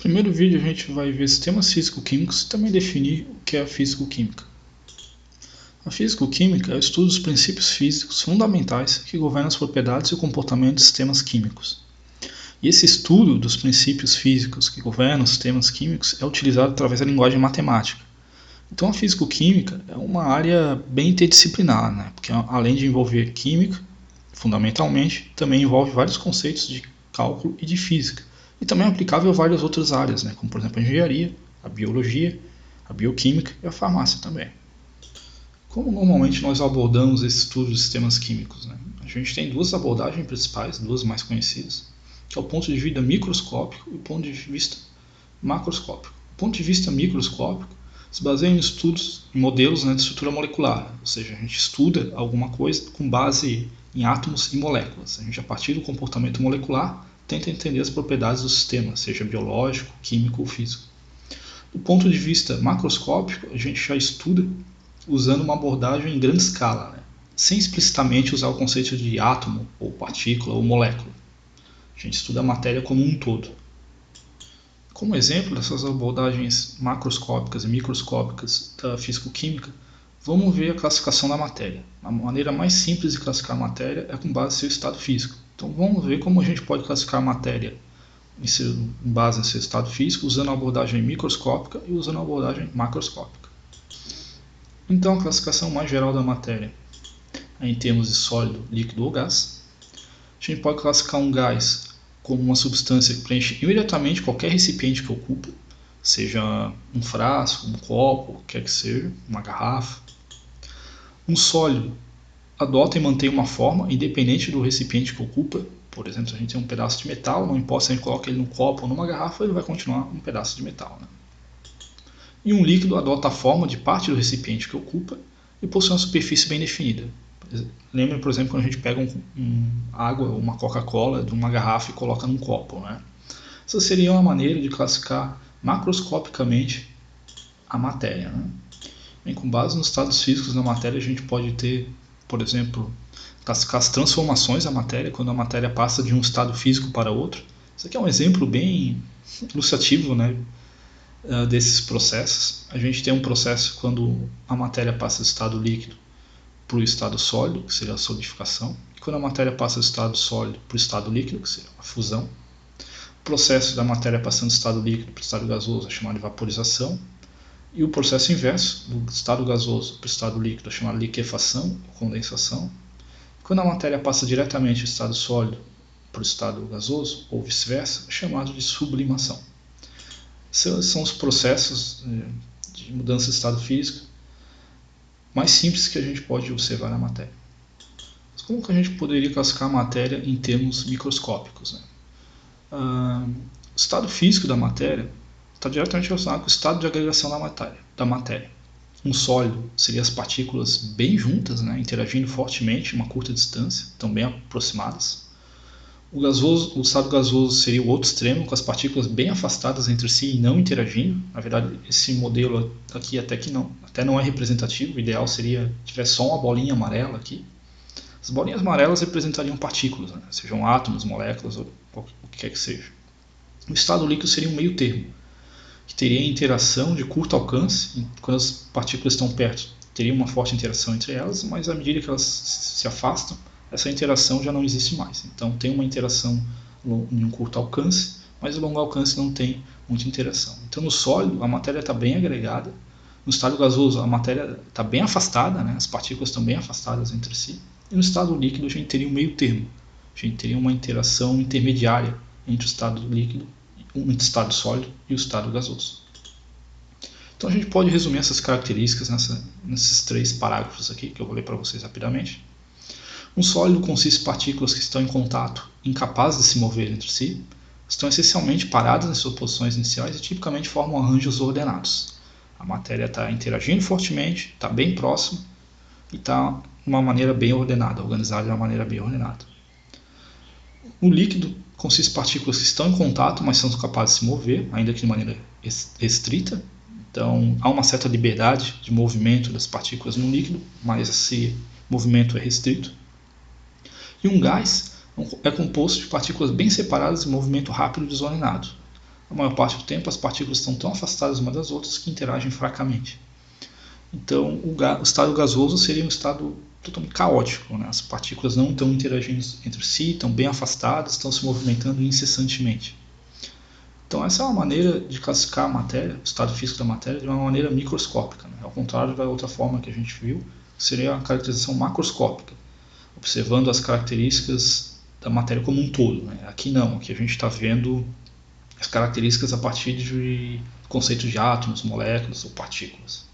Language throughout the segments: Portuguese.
primeiro vídeo a gente vai ver sistemas físico-químicos e também definir o que é a físico-química. A físico-química é o estudo dos princípios físicos fundamentais que governam as propriedades e o comportamento de sistemas químicos. E esse estudo dos princípios físicos que governam os sistemas químicos é utilizado através da linguagem matemática. Então a físico-química é uma área bem interdisciplinar, né? Porque além de envolver química, fundamentalmente, também envolve vários conceitos de cálculo e de física. E também é aplicável a várias outras áreas, né? Como por exemplo a engenharia, a biologia, a bioquímica e a farmácia também. Como normalmente nós abordamos esse estudo de sistemas químicos? Né? A gente tem duas abordagens principais, duas mais conhecidas, que é o ponto de vista microscópico e o ponto de vista macroscópico. O ponto de vista microscópico se baseia em estudos, em modelos, né, de estrutura molecular, ou seja, a gente estuda alguma coisa com base em átomos e moléculas. A gente, a partir do comportamento molecular, tenta entender as propriedades do sistema, seja biológico, químico ou físico. Do ponto de vista macroscópico, a gente já estuda usando uma abordagem em grande escala, né, sem explicitamente usar o conceito de átomo, ou partícula, ou molécula. A gente estuda a matéria como um todo. Como exemplo dessas abordagens macroscópicas e microscópicas da físico-química, vamos ver a classificação da matéria. A maneira mais simples de classificar a matéria é com base em seu estado físico. Então vamos ver como a gente pode classificar a matéria em base em seu estado físico, usando a abordagem microscópica e usando a abordagem macroscópica. Então a classificação mais geral da matéria é em termos de sólido, líquido ou gás. A gente pode classificar um gás como uma substância que preenche imediatamente qualquer recipiente que ocupa, seja um frasco, um copo, o que quer que seja, uma garrafa. Um sólido adota e mantém uma forma independente do recipiente que ocupa. Por exemplo, se a gente tem um pedaço de metal, não importa se a gente coloca ele num copo ou numa garrafa, ele vai continuar um pedaço de metal. Né? E um líquido adota a forma de parte do recipiente que ocupa e possui uma superfície bem definida. Lembra, por exemplo, quando a gente pega água ou uma Coca-Cola de uma garrafa e coloca num copo. Né? Essa seria uma maneira de classificar macroscopicamente a matéria. Né? Bem, com base nos estados físicos da matéria, a gente pode ter, por exemplo, classificar as transformações da matéria, quando a matéria passa de um estado físico para outro. Isso aqui é um exemplo bem ilustrativo, né, desses processos. A gente tem um processo quando a matéria passa do estado líquido para o estado sólido, que seria a solidificação, e quando a matéria passa do estado sólido para o estado líquido, que seria a fusão. O processo da matéria passando do estado líquido para o estado gasoso é chamado de vaporização, e o processo inverso, do estado gasoso para o estado líquido, é chamado de liquefação ou condensação. Quando a matéria passa diretamente do estado sólido para o estado gasoso, ou vice-versa, é chamado de sublimação. Esses são os processos de mudança de estado físico mais simples que a gente pode observar na matéria. Mas como que a gente poderia classificar a matéria em termos microscópicos? Né? O estado físico da matéria está diretamente relacionado com o estado de agregação da matéria. Um sólido seria as partículas bem juntas, né, interagindo fortemente em uma curta distância, estão bem aproximadas. O estado gasoso seria o outro extremo, com as partículas bem afastadas entre si e não interagindo. Na verdade, esse modelo aqui até não é representativo. O ideal seria que tivesse só uma bolinha amarela aqui. As bolinhas amarelas representariam partículas, né? Sejam átomos, moléculas ou o que quer que seja. O estado líquido seria um meio termo, que teria interação de curto alcance. Quando as partículas estão perto, teria uma forte interação entre elas, mas à medida que elas se afastam, essa interação já não existe mais. Então tem uma interação em um curto alcance, mas o longo alcance não tem muita interação. Então no sólido a matéria está bem agregada, no estado gasoso a matéria está bem afastada, né? As partículas estão bem afastadas entre si, e no estado líquido a gente teria um meio termo, a gente teria uma interação intermediária entre o estado líquido, o estado sólido e o estado gasoso. Então a gente pode resumir essas características nesses 3 parágrafos aqui, que eu vou ler para vocês rapidamente. Um sólido consiste em partículas que estão em contato, incapazes de se mover entre si, estão essencialmente paradas em suas posições iniciais e tipicamente formam arranjos ordenados. A matéria está interagindo fortemente, está bem próxima e está de uma maneira bem ordenada, organizada de uma maneira bem ordenada. O líquido consiste em partículas que estão em contato, mas são capazes de se mover, ainda que de maneira restrita. Então há uma certa liberdade de movimento das partículas no líquido, mas esse movimento é restrito. E um gás é composto de partículas bem separadas em movimento rápido e desordenado. a maior parte do tempo as partículas estão tão afastadas umas das outras que interagem fracamente. Então, o estado gasoso seria um estado totalmente caótico, né? As partículas não estão interagindo entre si, estão bem afastadas, estão se movimentando incessantemente. Então, essa é uma maneira de classificar a matéria, o estado físico da matéria, de uma maneira microscópica, né? Ao contrário da outra forma que a gente viu, que seria a caracterização macroscópica, observando as características da matéria como um todo, né? Aqui não, aqui a gente está vendo as características a partir de conceitos de átomos, moléculas ou partículas.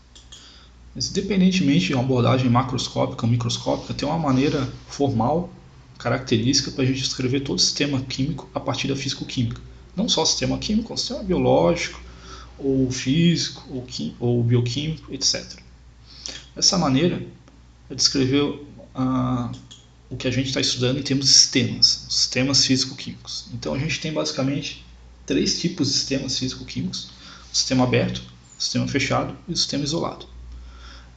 Mas, independentemente de uma abordagem macroscópica ou microscópica, tem uma maneira formal, característica para a gente descrever todo o sistema químico a partir da físico-química. Não só o sistema químico, o sistema biológico, ou físico, ou bioquímico, etc. Essa maneira é descrever o que a gente está estudando em termos de sistemas físico-químicos. Então a gente tem basicamente 3 tipos de sistemas físico-químicos: o sistema aberto, o sistema fechado e o sistema isolado.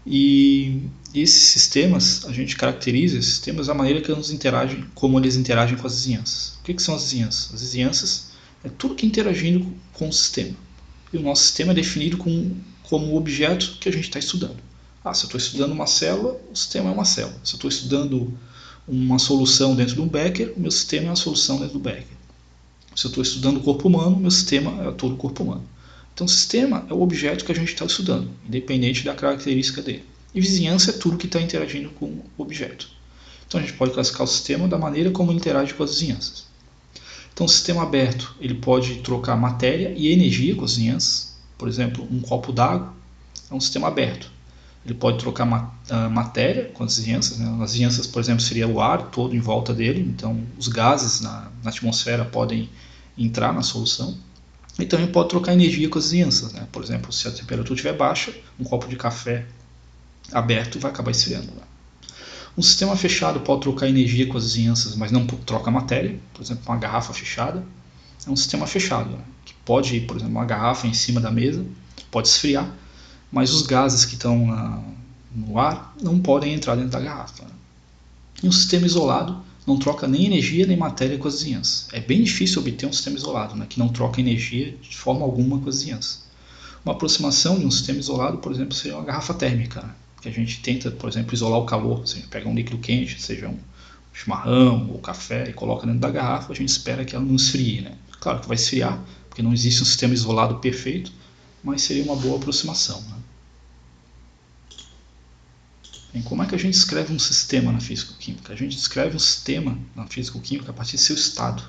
E esses sistemas, a gente caracteriza esses sistemas da maneira que eles interagem, como eles interagem com as vizinhanças. O que são as vizinhanças? As vizinhanças é tudo que interagindo com o sistema. E o nosso sistema é definido como o objeto que a gente está estudando. Se eu estou estudando uma célula, o sistema é uma célula. Se eu estou estudando uma solução dentro de um Becker, o meu sistema é uma solução dentro do Becker. Se eu estou estudando o corpo humano, o meu sistema é todo o corpo humano. Então, o sistema é o objeto que a gente está estudando, independente da característica dele. E vizinhança é tudo que está interagindo com o objeto. Então, a gente pode classificar o sistema da maneira como ele interage com as vizinhanças. Então, o sistema aberto ele pode trocar matéria e energia com as vizinhanças. Por exemplo, um copo d'água é um sistema aberto. Ele pode trocar matéria com as vizinhanças. Né? As vizinhanças, por exemplo, seria o ar todo em volta dele. Então, os gases na atmosfera podem entrar na solução. E também pode trocar energia com as vizinhanças. Né? Por exemplo, se a temperatura estiver baixa, um copo de café aberto vai acabar esfriando. Né? Um sistema fechado pode trocar energia com as vizinhanças, mas não troca matéria. Por exemplo, uma garrafa fechada é um sistema fechado, né? Que pode ir, por exemplo, uma garrafa em cima da mesa, pode esfriar, mas os gases que estão no ar não podem entrar dentro da garrafa. Né? E um sistema isolado não troca nem energia nem matéria com as vizinhanças. É bem difícil obter um sistema isolado, né? Que não troca energia de forma alguma com as vizinhanças. Uma aproximação de um sistema isolado, por exemplo, seria uma garrafa térmica, né? Que a gente tenta, por exemplo, isolar o calor. A gente pega um líquido quente, seja um chimarrão ou café, e coloca dentro da garrafa, a gente espera que ela não esfrie. Né? Claro que vai esfriar, porque não existe um sistema isolado perfeito, mas seria uma boa aproximação. Né? Bem, como é que a gente escreve um sistema na físico-química? A gente descreve um sistema na físico-química a partir de seu estado.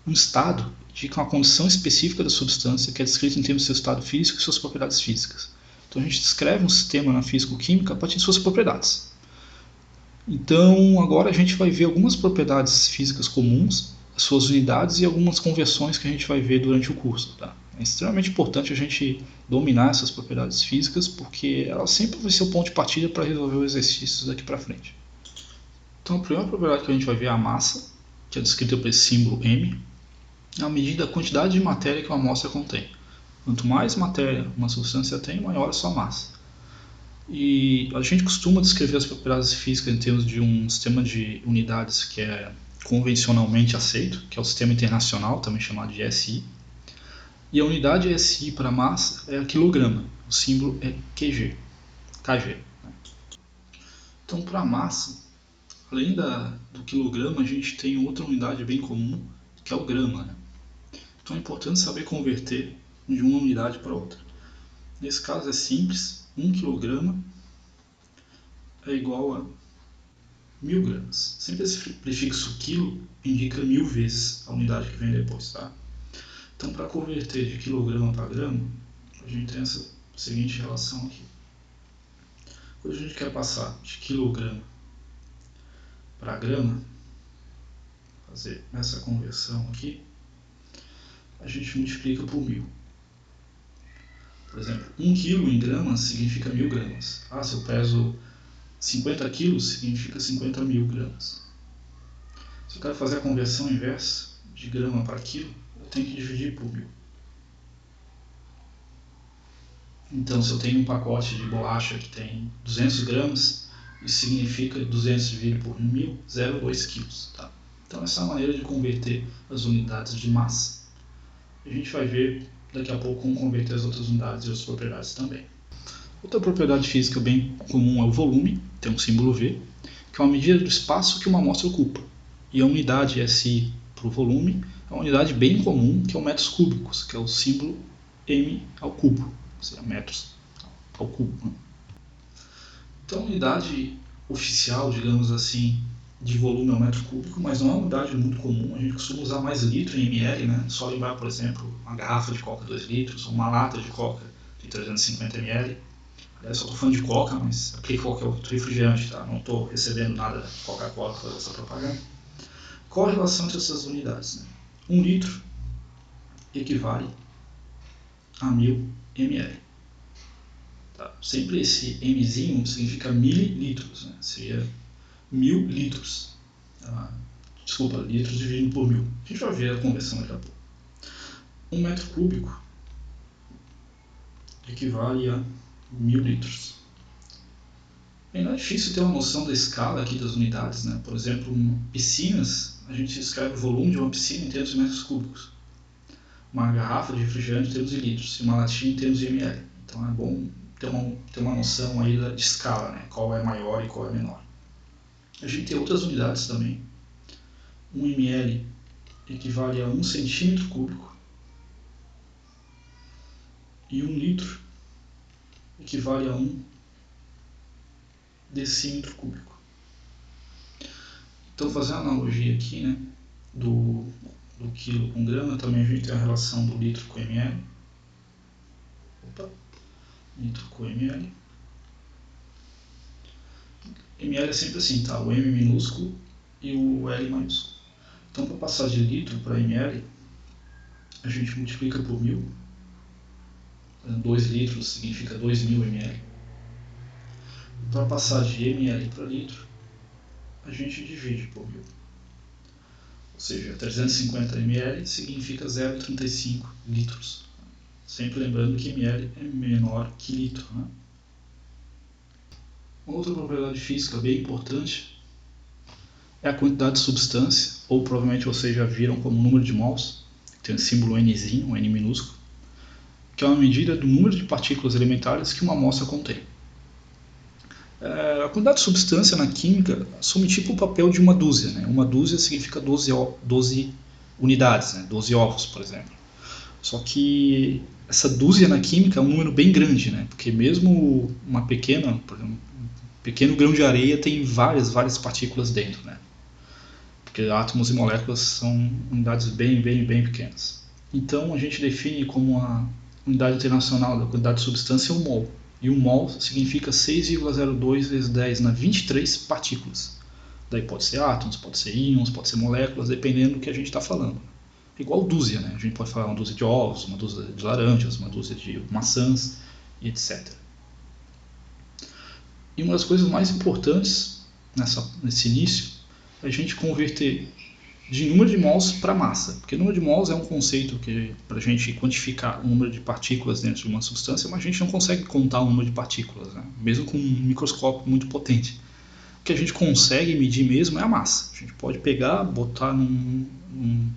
Um estado indica uma condição específica da substância que é descrita em termos de seu estado físico e suas propriedades físicas. Então a gente descreve um sistema na físico-química a partir de suas propriedades. Então agora a gente vai ver algumas propriedades físicas comuns, as suas unidades e algumas conversões que a gente vai ver durante o curso. Tá? É extremamente importante a gente dominar essas propriedades físicas porque elas sempre vão ser o ponto de partida para resolver os exercícios daqui para frente. Então a primeira propriedade que a gente vai ver é a massa, que é descrita por esse símbolo M, é a medida da quantidade de matéria que uma amostra contém. Quanto mais matéria uma substância tem, maior a sua massa. E a gente costuma descrever as propriedades físicas em termos de um sistema de unidades que é convencionalmente aceito, que é o sistema internacional, também chamado de SI. E a unidade SI para massa é a quilograma, o símbolo é kg. Então, para a massa, além do quilograma, a gente tem outra unidade bem comum, que é o grama. Né? Então é importante saber converter de uma unidade para outra. Nesse caso é simples, 1 kg é igual a 1000 gramas. Sempre esse prefixo quilo indica 1000 vezes a unidade que vem depois. Tá? Então, para converter de quilograma para grama, a gente tem essa seguinte relação aqui. Quando a gente quer passar de quilograma para grama, fazer essa conversão aqui, a gente multiplica por 1000. Por exemplo, 1 kg em gramas significa 1000 gramas. Se eu peso 50 kg, significa 50.000 gramas. Se eu quero fazer a conversão inversa, de grama para quilo, eu tenho que dividir por 1000. Então, se eu tenho um pacote de bolacha que tem 200 gramas, isso significa 200 dividido por 1000, 0,2 kg. Tá? Então, essa é a maneira de converter as unidades de massa. A gente vai ver daqui a pouco como converter as outras unidades e outras propriedades também. Outra propriedade física bem comum é o volume, tem um símbolo V, que é uma medida do espaço que uma amostra ocupa. E a unidade SI para o volume é uma unidade bem comum, que é o metros cúbicos, que é o símbolo M ao cubo, ou seja, metros ao cubo. Né? Então a unidade oficial, digamos assim, de volume é o metro cúbico, mas não é uma unidade muito comum, a gente costuma usar mais litro em ml, né? Só lembrar, por exemplo, uma garrafa de coca 2 litros, ou uma lata de coca de 350 ml. Aliás, só estou falando de coca, mas aplique qualquer outro refrigerante, tá? Não estou recebendo nada da Coca-Cola para fazer essa propaganda. Qual a relação entre essas unidades? Né? 1 litro equivale a 1000 ml. Tá? Sempre esse mzinho significa mililitros, né? Seria 1000 litros. Desculpa, litros dividido por 1000. A gente vai ver a conversão daqui a pouco. 1 metro cúbico equivale a 1000 litros. Não é difícil ter uma noção da escala aqui das unidades, né? Por exemplo, piscinas, a gente escreve o volume de uma piscina em termos de metros cúbicos. Uma garrafa de refrigerante em termos de litros e uma latinha em termos de ml. Então é bom ter uma noção aí de escala, né? Qual é maior e qual é menor. A gente tem outras unidades também. 1 ml equivale a 1 centímetro cúbico e 1 litro equivale a 1 decímetro cúbico. Então, fazendo a analogia aqui, né, do quilo com grama, também a gente tem a relação do litro com ml. Litro com ml. ml é sempre assim, tá? O M minúsculo e o L maiúsculo. Então, para passar de litro para ml, a gente multiplica por 1000. 2 litros significa 2000 ml. Para passar de ml para litro, a gente divide por 1000. Ou seja, 350 ml significa 0,35 litros. Sempre lembrando que ml é menor que litro. Né? Uma outra propriedade física bem importante é a quantidade de substância, ou provavelmente vocês já viram como número de mols, tem o símbolo Nzinho, um N minúsculo, que é uma medida do número de partículas elementares que uma amostra contém. A quantidade de substância na química assume tipo o papel de uma dúzia. Né? Uma dúzia significa 12 unidades, né? 12 ovos, por exemplo. Só que essa dúzia na química é um número bem grande, né? Porque mesmo uma pequena, por exemplo, um pequeno grão de areia tem várias partículas dentro, né? Porque átomos e moléculas são unidades bem pequenas. Então a gente define como a unidade internacional da quantidade de substância o mol. E o mol significa 6,02 vezes 10 na 23 partículas. Daí pode ser átomos, pode ser íons, pode ser moléculas, dependendo do que a gente está falando. Igual dúzia, né? A gente pode falar uma dúzia de ovos, uma dúzia de laranjas, uma dúzia de maçãs, e etc. E uma das coisas mais importantes nesse início é a gente converter de número de mols para massa. Porque número de mols é um conceito que para a gente quantificar o número de partículas dentro de uma substância, mas a gente não consegue contar o número de partículas, né? Mesmo com um microscópio muito potente. O que a gente consegue medir mesmo é a massa. A gente pode pegar, botar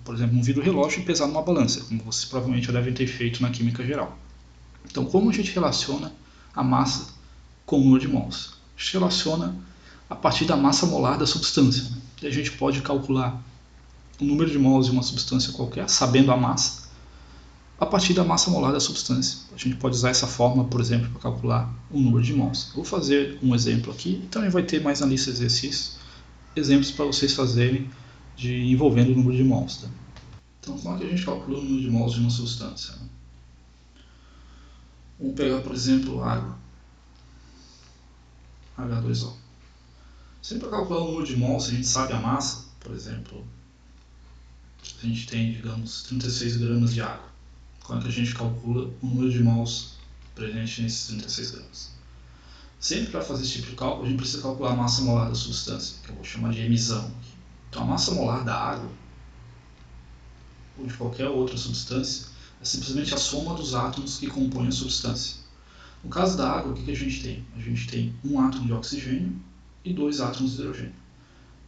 por exemplo, num vidro relógio e pesar numa balança, como vocês provavelmente já devem ter feito na química geral. Então, como a gente relaciona a massa com o número de mols? A gente relaciona a partir da massa molar da substância. Né? E a gente pode calcular o número de mols de uma substância qualquer, sabendo a massa, a partir da massa molar da substância. A gente pode usar essa fórmula, por exemplo, para calcular o número de mols. Vou fazer um exemplo aqui e também vai ter mais na lista de exercícios, exemplos para vocês fazerem envolvendo o número de mols. Tá? Então, como é que a gente calcula o número de mols de uma substância? Né? Vamos pegar, por exemplo, água. H2O. Sempre para calcular o número de mols, a gente sabe a massa, por exemplo, a gente tem, digamos, 36 gramas de água. Como é que a gente calcula o número de mols presente nesses 36 gramas? Sempre para fazer esse tipo de cálculo, a gente precisa calcular a massa molar da substância, que eu vou chamar de emissão. Então, a massa molar da água, ou de qualquer outra substância, é simplesmente a soma dos átomos que compõem a substância. No caso da água, o que a gente tem? A gente tem um átomo de oxigênio e 2 átomos de hidrogênio.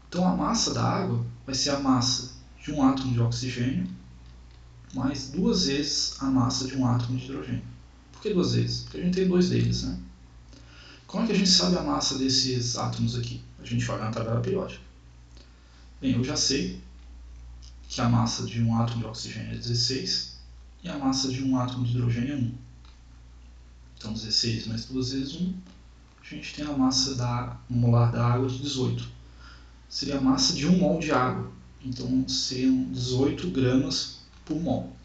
Então, a massa da água vai ser a massa de um átomo de oxigênio mais 2 vezes a massa de um átomo de hidrogênio. Por que 2 vezes? Porque a gente tem 2 deles, né? Como é que a gente sabe a massa desses átomos aqui? A gente olha na tabela periódica. Bem, eu já sei que a massa de um átomo de oxigênio é 16 e a massa de um átomo de hidrogênio é 1. Então 16 mais 2 vezes 1, a gente tem a massa molar da água de 18. Seria a massa de 1 mol de água. Então seriam 18 gramas por mol.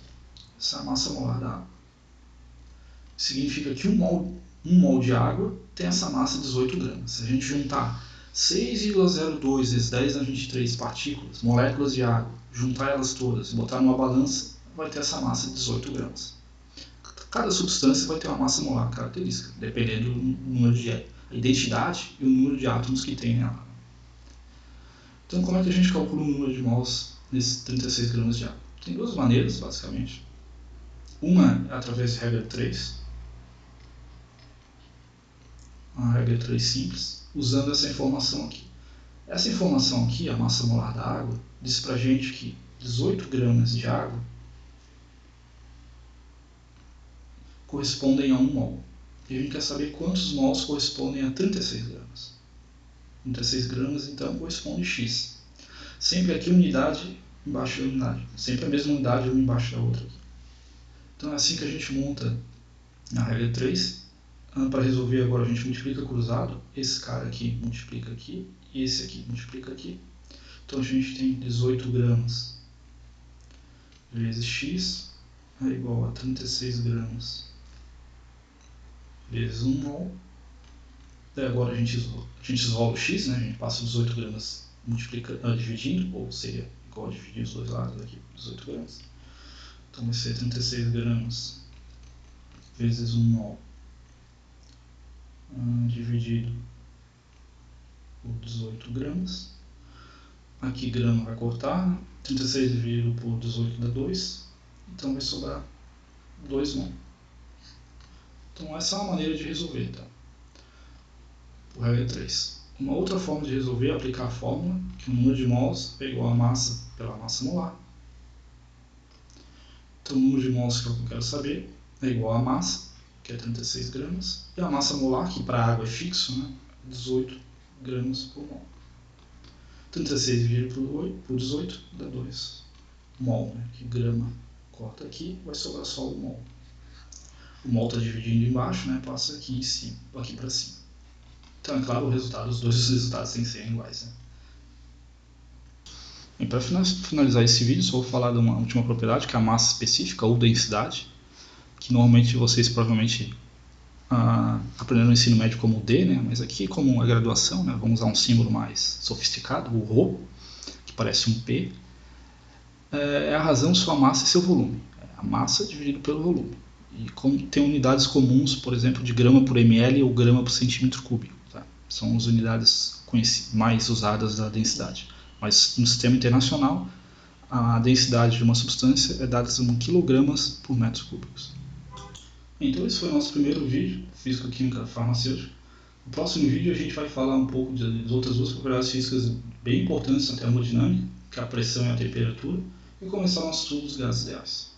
Essa é a massa molar da água. Significa que 1 mol de água tem essa massa de 18 gramas. Se a gente juntar 6,02 vezes 10 a 23 partículas, moléculas de água, juntar elas todas e botar numa balança, vai ter essa massa de 18 gramas. Cada substância vai ter uma massa molar característica, dependendo do número de a identidade e o número de átomos que tem nela. Então, como é que a gente calcula o número de mols nesses 36 gramas de água? Tem 2 maneiras, basicamente. Uma é através de regra 3, uma regra 3 simples, usando essa informação aqui. Essa informação aqui, a massa molar da água, diz pra gente que 18 gramas de água correspondem a 1 mol. E a gente quer saber quantos mols correspondem a 36 gramas. 36 gramas, então, corresponde a X. Sempre aqui unidade embaixo da unidade. Sempre a mesma unidade, uma embaixo da outra. Então é assim que a gente monta a regra 3. Para resolver agora a gente multiplica cruzado. Esse cara aqui multiplica aqui e esse aqui multiplica aqui. Então a gente tem 18 gramas vezes X é igual a 36 gramas vezes 1 mol. Daí agora a gente isola o X, né? A gente passa 18 gramas dividindo, ou seria igual a dividir os dois lados aqui, 18 gramas. Então vai ser 36 gramas vezes 1 mol dividido por 18 gramas. Aqui grama vai cortar, né? 36 dividido por 18 dá 2, então vai sobrar 2 mol. Então essa é uma maneira de resolver, tá? Por regra 3. Uma outra forma de resolver é aplicar a fórmula, que o número de mols é igual a massa pela massa molar. Então o número de mols que eu quero saber é igual a massa, que é 36 gramas, e a massa molar, que para a água é fixo, né? 18 gramas por mol. 36 dividido por 18 dá 2 mol, né? Que grama corta aqui, vai sobrar só o mol. O mol está dividindo embaixo, né? Passa aqui em cima, aqui para cima. Então é claro, os dois resultados têm que ser iguais, né? E para finalizar esse vídeo, só vou falar de uma última propriedade, que é a massa específica ou densidade, que normalmente vocês provavelmente aprenderam no ensino médio como D, né? Mas aqui como a graduação, né? Vamos usar um símbolo mais sofisticado, o Rho, que parece um P, é a razão de sua massa e seu volume. A massa dividido pelo volume. E como tem unidades comuns, por exemplo, de grama por ml ou grama por centímetro cúbico. Tá? São as unidades mais usadas da densidade. Mas no sistema internacional, a densidade de uma substância é dada em quilogramas por metros cúbicos. Então esse foi o nosso primeiro vídeo, Físico-Química Farmacêutica. No próximo vídeo a gente vai falar um pouco das outras 2 propriedades físicas bem importantes na termodinâmica, que é a pressão e a temperatura, e começar o nosso estudo dos gases ideais.